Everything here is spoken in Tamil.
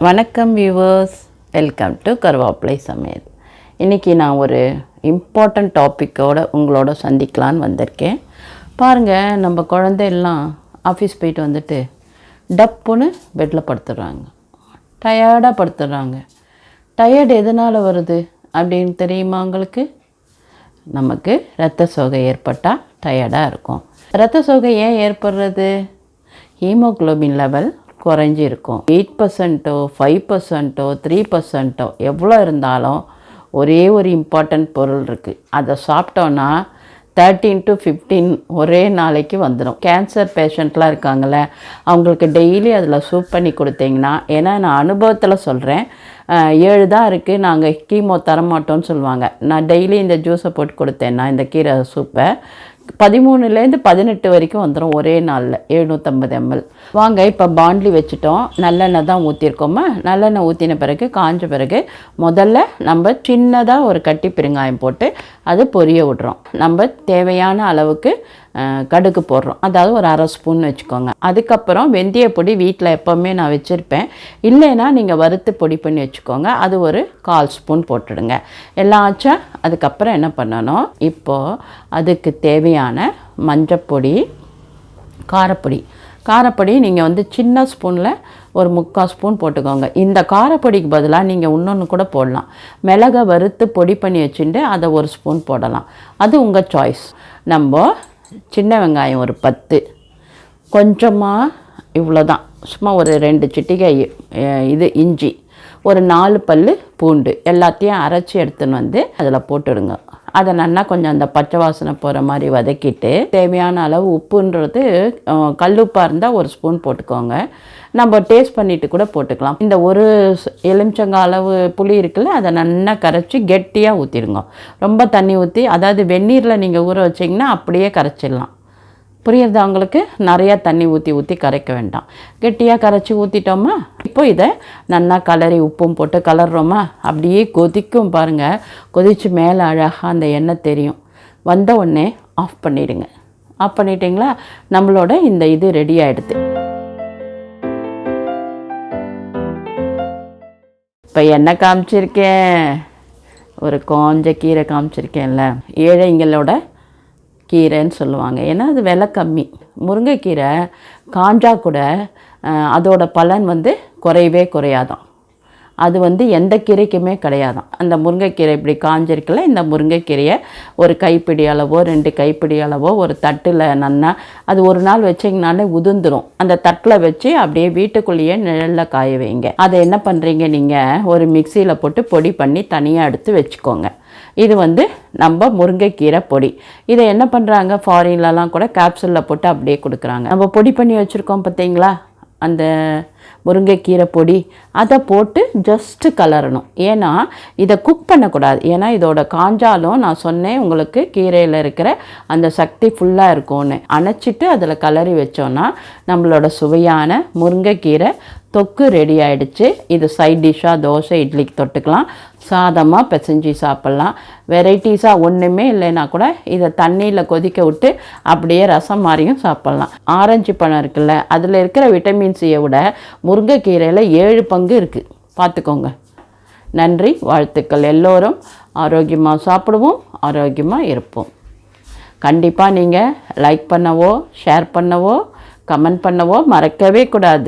வணக்கம் வியூவர்ஸ், வெல்கம் டு கருவேப்பிலை சமையல். இன்றைக்கி நான் ஒரு இம்பார்ட்டண்ட் டாப்பிக்கோடு உங்களோட சந்திக்கலான்னு வந்திருக்கேன். பாருங்கள், நம்ம குழந்தையெல்லாம் ஆஃபீஸ் போயிட்டு வந்துட்டு டப்புன்னு பெட்டில் படுத்துடுறாங்க, டயர்டாக படுத்துடுறாங்க. டயர்டு எதனால் வருது அப்படின்னு தெரியுமா உங்களுக்கு? நமக்கு இரத்த சோகை ஏற்பட்டால் டயர்டாக இருக்கும். இரத்த சோகை ஏன் ஏற்படுறது? ஹீமோக்ளோபின் லெவல் குறைஞ்சி இருக்கும். 8%, 5%, 3% எவ்வளோ இருந்தாலும் ஒரே ஒரு இம்பார்ட்டண்ட் பொருள் இருக்குது. அதை சாப்பிட்டோன்னா 13 to 15 ஒரே நாளைக்கு வந்துடும். கேன்சர் பேஷண்ட்லாம் இருக்காங்களே, அவங்களுக்கு டெய்லி அதில் சூப் பண்ணி கொடுத்தீங்கன்னா, ஏன்னா நான் அனுபவத்தில் சொல்கிறேன், 7 தான் இருக்குது, நாங்கள் கீமோ தரமாட்டோன்னு சொல்லுவாங்க. நான் டெய்லி இந்த ஜூஸை போட்டு கொடுத்தேன்னா, இந்த கீரை சூப்பை 13லேருந்து 18 வரைக்கும் வந்துடும் ஒரே நாளில், 750 ml. வாங்க, இப்போ பாண்ட்லி வச்சுட்டோம், நல்லெண்ணெய் தான் ஊற்றிருக்கோமா. நல்லெண்ணெய் ஊற்றின பிறகு காஞ்ச பிறகு முதல்ல நம்ம சின்னதாக ஒரு கட்டி பெருங்காயம் போட்டு அது பொரிய விட்றோம். நம்ம தேவையான அளவுக்கு கடுகு போடுறோம், அதாவது ஒரு 1/2 ஸ்பூன் வச்சுக்கோங்க. அதுக்கப்புறம் வெந்தய பொடி வீட்டில் எப்போவுமே நான் வச்சுருப்பேன், இல்லைன்னா நீங்கள் வறுத்து பொடி பண்ணி வச்சுக்கோங்க, அது ஒரு 1/4 ஸ்பூன் போட்டுடுங்க. எல்லாம் ஆச்சா? அதுக்கப்புறம் என்ன பண்ணணும், இப்போது அதுக்கு தேவையான மஞ்சப்பொடி, காரப்பொடி நீங்கள் சின்ன ஸ்பூனில் ஒரு 3/4 ஸ்பூன் போட்டுக்கோங்க. இந்த காரப்பொடிக்கு பதிலாக நீங்கள் இன்னொன்று கூட போடலாம். மிளகை வறுத்து பொடி பண்ணி வச்சுட்டு அதை 1 ஸ்பூன் போடலாம், அது உங்கள் சாய்ஸ். நம்ம சின்ன வெங்காயம் ஒரு 10, கொஞ்சமாக இவ்வளோ தான், சும்மா ஒரு 2 சிட்டிகை இஞ்சி, ஒரு 4 பல் பூண்டு எல்லாத்தையும் அரைச்சி எடுத்துன்னு வந்து அதில் போட்டுடுங்க. அதை நல்லா கொஞ்சம் அந்த பச்சை வாசனை போகிற மாதிரி வதக்கிட்டு, தேவையான அளவு உப்புன்றது கல்லுப்பாக இருந்தால் 1 ஸ்பூன் போட்டுக்கோங்க. நம்ம டேஸ்ட் பண்ணிவிட்டு கூட போட்டுக்கலாம். இந்த ஒரு எலுமிச்சங்காய் அளவு புளி இருக்குல்ல, அதை நல்லா கரைச்சி கெட்டியாக ஊற்றிடுங்க. ரொம்ப தண்ணி ஊற்றி, அதாவது வெந்நீரில் நீங்கள் ஊற வச்சிங்கன்னா அப்படியே கரைச்சிடலாம். புரியுறதா உங்களுக்கு? நிறையா தண்ணி ஊற்றி கரைக்க வேண்டாம், கெட்டியாக கரைச்சி ஊற்றிட்டோமா. இப்போ இதை நல்லா கலரி உப்பும் போட்டு கலர்றோமா, அப்படியே கொதிக்கும் பாருங்கள். கொதித்து மேலே அழகாக அந்த எண்ணெய் தெரியும். வந்த உடனே ஆஃப் பண்ணிவிடுங்க. ஆஃப் பண்ணிட்டீங்களா, நம்மளோட இந்த இது ரெடி ஆகிடுது. இப்போ என்ன காமிச்சிருக்கேன்? ஒரு கொஞ்ச கீரை காமிச்சிருக்கேன்ல, ஏழைங்களோட கீரைன்னு சொல்லுவாங்க, ஏன்னா அது விலை கம்மி. முருங்கைக்கீரை காஞ்சா கூட அதோட பலன் குறையவே குறையாதான். அது எந்த கீரைக்குமே கிடையாதான். அந்த முருங்கைக்கீரை இப்படி காஞ்சிருக்குல்ல, இந்த முருங்கைக்கீரையை ஒரு கைப்பிடி அளவோ 2 கைப்பிடி அளவோ ஒரு தட்டில் நன்னா, அது ஒரு நாள் வச்சிங்கனாலே உதிர்ந்துடும். அந்த தட்டில் வச்சு அப்படியே வீட்டுக்குள்ளேயே நிழலில் காய வைங்க. அதை என்ன பண்ணுறீங்க, நீங்கள் ஒரு மிக்சியில் போட்டு பொடி பண்ணி தனியாக எடுத்து வச்சுக்கோங்க. இது நம்ம முருங்கைக்கீரை பொடி. இதை என்ன பண்ணுறாங்க, ஃபாரின்லலாம் கூட கேப்சூலில் போட்டு அப்படியே கொடுக்குறாங்க. நம்ம பொடி பண்ணி வச்சுருக்கோம் பார்த்தீங்களா, அந்த முருங்கைக்கீரை பொடி, அதை போட்டு ஜஸ்ட்டு கலரணும். ஏன்னா இதை குக் பண்ணக்கூடாது, ஏன்னா இதோட காஞ்சாலும் நான் சொன்னேன் உங்களுக்கு கீரையில் இருக்கிற அந்த சக்தி ஃபுல்லாக இருக்கும்னு. அணைச்சிட்டு அதில் கலரி வச்சோன்னா நம்மளோட சுவையான முருங்கைக்கீரை தொக்கு ரெடி ஆகிடுச்சு. இது சைட் டிஷ்ஷாக தோசை இட்லிக்கு தொட்டுக்கலாம், சாதமாக பிசைஞ்சி சாப்பிட்லாம். வெரைட்டிஸாக ஒன்றுமே இல்லைன்னா கூட இதை தண்ணியில் கொதிக்க விட்டு அப்படியே ரசம் மாதிரியும் சாப்பிட்லாம். ஆரஞ்சு பழம் இருக்குல்ல, அதில் இருக்கிற விட்டமின் சியை விட முருங்கைக்கீரையில் 7 பங்கு இருக்குது, பார்த்துக்கோங்க. நன்றி, வாழ்த்துக்கள். எல்லோரும் ஆரோக்கியமாக சாப்பிடுவோம், ஆரோக்கியமாக இருப்போம். கண்டிப்பாக நீங்கள் லைக் பண்ணவோ, ஷேர் பண்ணவோ, கமெண்ட் பண்ணவோ மறக்கவே கூடாது.